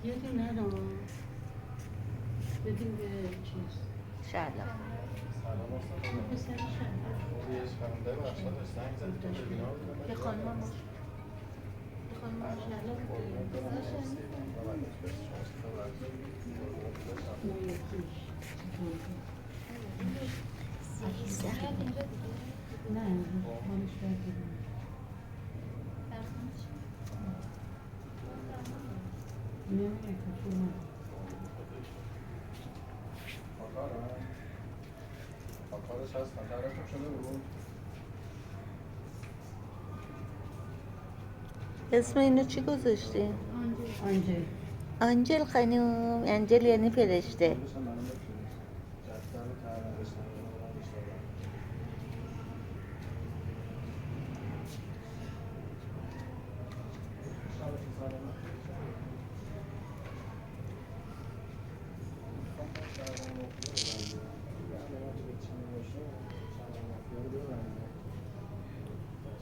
یه دونه رو بدیم به چیز شرلا سلام استاد. پسر شهر خوبی عشقم؟ ببخشید داداش زنگ زدی تو به بینا بودم. یه خانم هم باش. یه خانم هم باش. شهر قربونت برم. مرسی. ببخشید. شما چه خبر؟ قربونت باشم. اون یکیش نه مالش برده نمیره کفور نه آکارم؟ آکارش هستن. طرفم شده بود؟ اسم اینو چی گذاشتی؟ آنجل آنجل خانم. آنجل یعنی فرشته. خودش هم برام بفرست. دفتر رو تر نوشتم. اونم اشتباه. شبتون سلامت. خب، سلام.